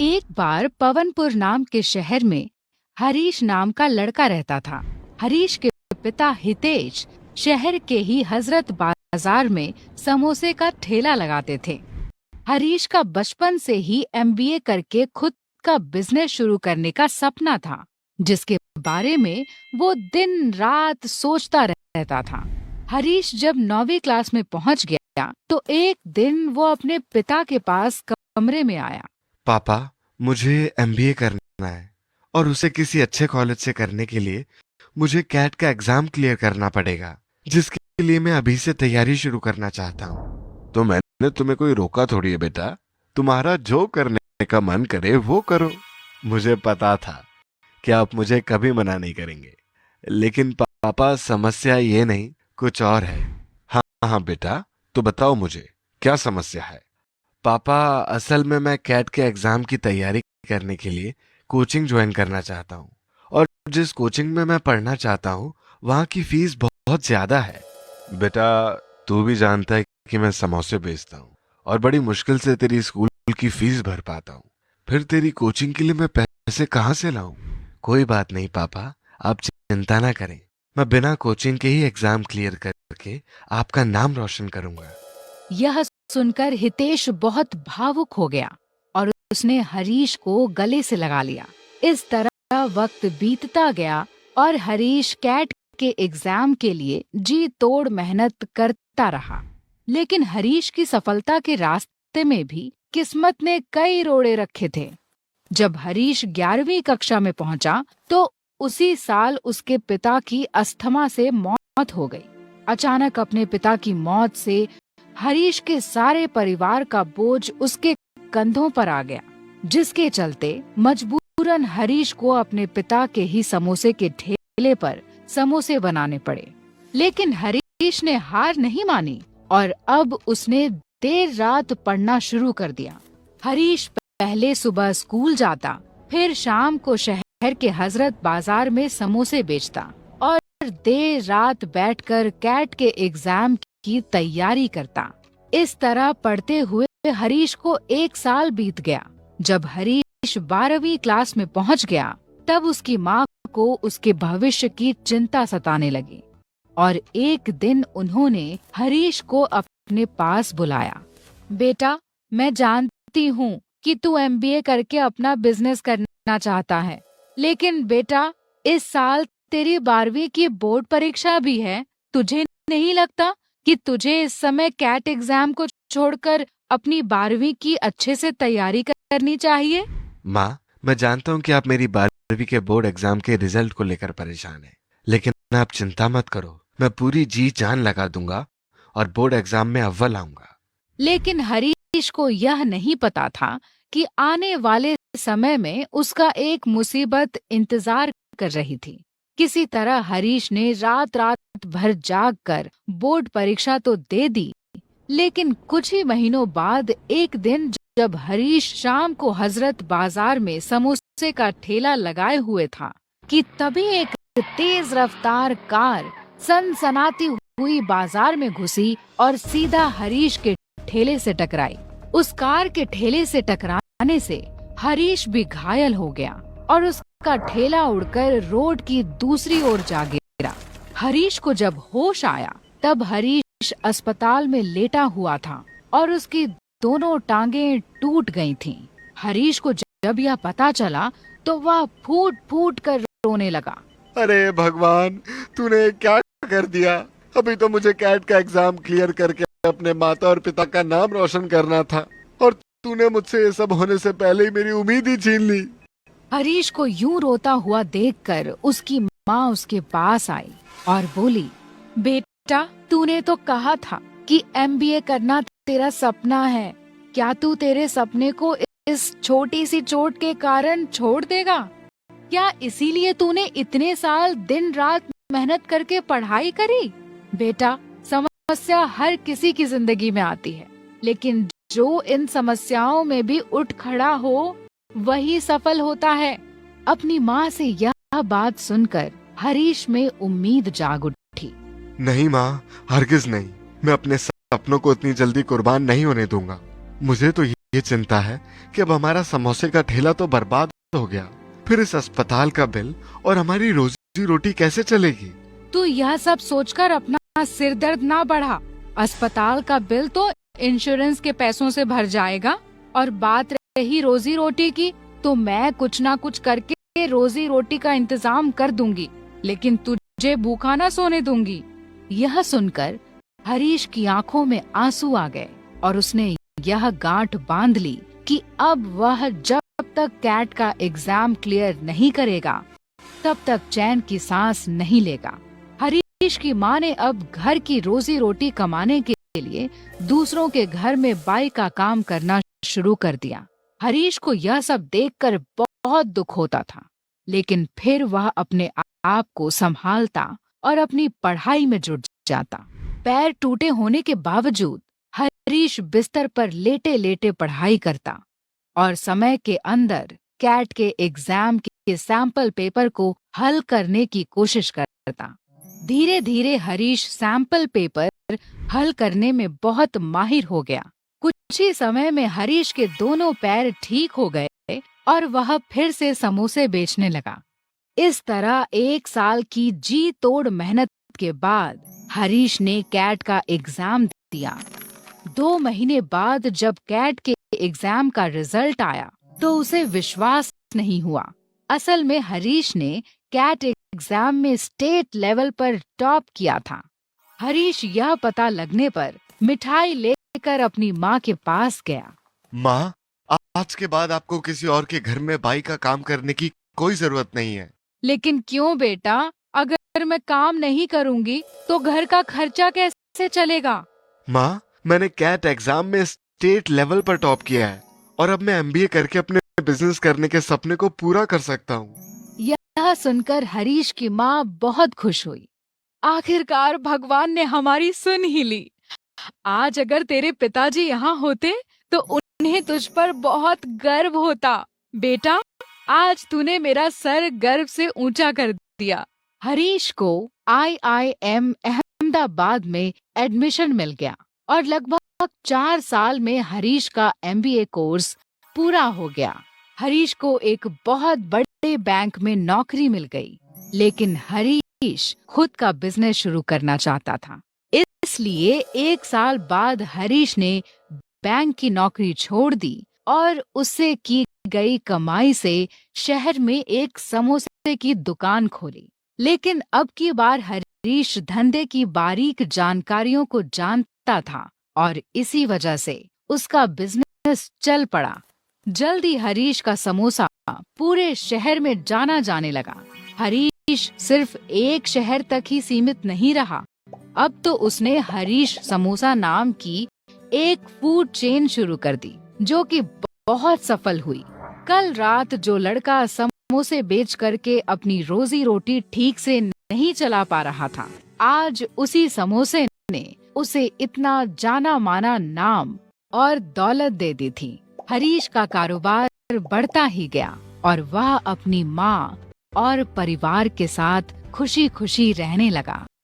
एक बार पवनपुर नाम के शहर में हरीश नाम का लड़का रहता था। हरीश के पिता हितेश शहर के ही हजरत बाजार में समोसे का ठेला लगाते थे। हरीश का बचपन से ही एमबीए करके खुद का बिजनेस शुरू करने का सपना था, जिसके बारे में वो दिन रात सोचता रहता था। हरीश जब 9वीं क्लास में पहुंच गया तो एक दिन वो अपने पिता के पास कमरे में आया। पापा, मुझे एमबीए करना है और उसे किसी अच्छे कॉलेज से करने के लिए मुझे कैट का एग्जाम क्लियर करना पड़ेगा, जिसके लिए मैं अभी से तैयारी शुरू करना चाहता हूँ। तो मैंने तुम्हें कोई रोका थोड़ी है बेटा, तुम्हारा जो करने का मन करे वो करो। मुझे पता था कि आप मुझे कभी मना नहीं करेंगे, लेकिन पापा समस्या ये नहीं कुछ और है। हाँ हाँ बेटा, तो बताओ मुझे क्या समस्या है। पापा, असल में मैं कैट के एग्जाम की तैयारी करने के लिए कोचिंग ज्वाइन करना चाहता हूँ, और जिस कोचिंग में मैं पढ़ना चाहता हूँ वहाँ की फीस बहुत ज्यादा है। बेटा, तू भी जानता है कि मैं समोसे बेचता हूँ और बड़ी मुश्किल से तेरी स्कूल की फीस भर पाता हूँ। फिर तेरी कोचिंग के लिए मैं पैसे कहाँ से लाऊं? कोई बात नहीं पापा, आप चिंता ना करें। मैं बिना कोचिंग के ही एग्जाम क्लियर करके आपका नाम रोशन करूंगा। यह सुनकर हितेश बहुत भावुक हो गया और उसने हरीश को गले से लगा लिया। इस तरह वक्त बीतता गया और हरीश कैट के एग्जाम के लिए जी तोड़ मेहनत करता रहा। लेकिन हरीश की सफलता के रास्ते में भी किस्मत ने कई रोड़े रखे थे। जब हरीश 11वीं कक्षा में पहुंचा तो उसी साल उसके पिता की अस्थमा से मौत हो गई। अचानक अपने पिता की मौत से हरीश के सारे परिवार का बोझ उसके कंधों पर आ गया, जिसके चलते मजबूरन हरीश को अपने पिता के ही समोसे के ठेले पर समोसे बनाने पड़े। लेकिन हरीश ने हार नहीं मानी और अब उसने देर रात पढ़ना शुरू कर दिया। हरीश पहले सुबह स्कूल जाता, फिर शाम को शहर के हजरत बाजार में समोसे बेचता और देर रात बैठकर कैट के एग्जाम की तैयारी करता। इस तरह पढ़ते हुए हरीश को 1 साल बीत गया। जब हरीश 12वीं क्लास में पहुंच गया तब उसकी माँ को उसके भविष्य की चिंता सताने लगी और एक दिन उन्होंने हरीश को अपने पास बुलाया। बेटा, मैं जानती हूँ कि तू एमबीए करके अपना बिजनेस करना चाहता है, लेकिन बेटा इस साल तेरी 12वीं की बोर्ड परीक्षा भी है। तुझे नहीं लगता कि तुझे इस समय कैट एग्जाम को छोड़कर अपनी 12वीं की अच्छे से तैयारी करनी चाहिए? माँ, मैं जानता हूँ कि आप मेरी 12वीं के बोर्ड एग्जाम के रिजल्ट को लेकर परेशान हैं, लेकिन आप चिंता मत करो, मैं पूरी जी जान लगा दूंगा और बोर्ड एग्जाम में अव्वल आऊंगा। लेकिन हरीश को यह नहीं पता था कि आने वाले समय में उसका एक मुसीबत इंतजार कर रही थी। किसी तरह हरीश ने रात रात भर जाग कर बोर्ड परीक्षा तो दे दी, लेकिन कुछ ही महीनों बाद एक दिन जब हरीश शाम को हजरत बाजार में समोसे का ठेला लगाए हुए था कि तभी एक तेज रफ्तार कार सनसनाती हुई बाजार में घुसी और सीधा हरीश के ठेले से टकराई। उस कार के ठेले से टकराने से हरीश भी घायल हो गया और उसका ठेला उड़कर रोड की दूसरी ओर जा गिरा। हरीश को जब होश आया तब हरीश अस्पताल में लेटा हुआ था और उसकी दोनों टांगें टूट गई थीं। हरीश को जब यह पता चला तो वह फूट फूट कर रोने लगा। अरे भगवान, तूने क्या कर दिया? अभी तो मुझे कैट का एग्जाम क्लियर करके अपने माता और पिता का नाम रोशन करना था, और तूने मुझसे ये सब होने से पहले ही मेरी उम्मीद ही छीन ली। हरीश को यूं रोता हुआ देखकर उसकी माँ उसके पास आई और बोली, बेटा, तूने तो कहा था कि एमबीए करना तेरा सपना है। क्या तू तेरे सपने को इस छोटी सी चोट के कारण छोड़ देगा? क्या इसीलिए तूने इतने साल दिन रात मेहनत करके पढ़ाई करी? बेटा, समस्या हर किसी की जिंदगी में आती है, लेकिन जो इन समस्याओं में भी उठ खड़ा हो वही सफल होता है। अपनी माँ से यह बात सुनकर हरीश में उम्मीद जाग उठी। नहीं माँ, हरगिज नहीं। मैं अपने सपनों को इतनी जल्दी कुर्बान नहीं होने दूंगा। मुझे तो ये चिंता है कि अब हमारा समोसे का ठेला तो बर्बाद हो गया, फिर इस अस्पताल का बिल और हमारी रोजी रोटी कैसे चलेगी। तू यह सब सोचकर अपना सिर दर्द ना बढ़ा। अस्पताल का बिल तो इंश्योरेंस के पैसों से भर जाएगा, और बात रही रोजी रोटी की, तो मैं कुछ ना कुछ करके रोजी रोटी का इंतजाम कर दूंगी, लेकिन तुझे भूखा ना सोने दूंगी। यह सुनकर हरीश की आंखों में आंसू आ गए और उसने यह गांठ बांध ली कि अब वह जब तक कैट का एग्जाम क्लियर नहीं करेगा तब तक चैन की सांस नहीं लेगा। हरीश की माँ ने अब घर की रोजी रोटी कमाने के लिए दूसरों के घर में बाई का काम करना शुरू कर दिया। हरीश को यह सब देखकर बहुत दुख होता था, लेकिन फिर वह अपने आप को संभालता और अपनी पढ़ाई में जुट जाता। पैर टूटे होने के बावजूद हरीश बिस्तर पर लेटे लेटे पढ़ाई करता और समय के अंदर कैट के एग्जाम के सैंपल पेपर को हल करने की कोशिश करता। धीरे धीरे हरीश सैंपल पेपर हल करने में बहुत माहिर हो गया। कुछ ही समय में हरीश के दोनों पैर ठीक हो गए और वह फिर से समोसे बेचने लगा। इस तरह 1 साल की जी तोड़ मेहनत के बाद हरीश ने कैट का एग्जाम दिया। 2 महीने बाद जब कैट के एग्जाम का रिजल्ट आया तो उसे विश्वास नहीं हुआ। असल में हरीश ने कैट एग्जाम में स्टेट लेवल पर टॉप किया था। हरीश यह पता लगने पर मिठाई लेकर अपनी माँ के पास गया। माँ, आज के बाद आपको किसी और के घर में बाई का काम करने की कोई जरूरत नहीं है। लेकिन क्यों बेटा? अगर मैं काम नहीं करूँगी तो घर का खर्चा कैसे चलेगा? माँ, मैंने कैट एग्जाम में स्टेट लेवल पर टॉप किया है और अब मैं एमबीए करके अपने बिजनेस करने के सपने को पूरा कर सकता हूँ। यह सुनकर हरीश की माँ बहुत खुश हुई। आखिरकार भगवान ने हमारी सुन ही ली। आज अगर तेरे पिताजी यहाँ होते तो उन्हें तुझ पर बहुत गर्व होता। बेटा, आज तूने मेरा सर गर्व से ऊंचा कर दिया। हरीश को IIM अहमदाबाद में एडमिशन मिल गया और लगभग 4 साल में हरीश का MBA कोर्स पूरा हो गया। हरीश को एक बहुत बड़े बैंक में नौकरी मिल गई, लेकिन हरीश खुद का बिजनेस शुरू करना चाहता था। इसलिए 1 साल बाद हरीश ने बैंक की नौकरी छोड़ दी और उससे की गई कमाई से शहर में एक समोसे की दुकान खोली। लेकिन अब की बार हरीश धंधे की बारीक जानकारियों को जानता था और इसी वजह से उसका बिजनेस चल पड़ा। जल्दी हरीश का समोसा पूरे शहर में जाना जाने लगा। हरीश सिर्फ एक शहर तक ही सीमित नहीं रहा। अब तो उसने हरीश समोसा नाम की एक फूड चेन शुरू कर दी, जो कि बहुत सफल हुई। कल रात जो लड़का समोसे बेच करके अपनी रोजी रोटी ठीक से नहीं चला पा रहा था, आज उसी समोसे ने उसे इतना जाना माना नाम और दौलत दे दी थी। हरीश का कारोबार बढ़ता ही गया और वह अपनी माँ और परिवार के साथ खुशी खुशी रहने लगा।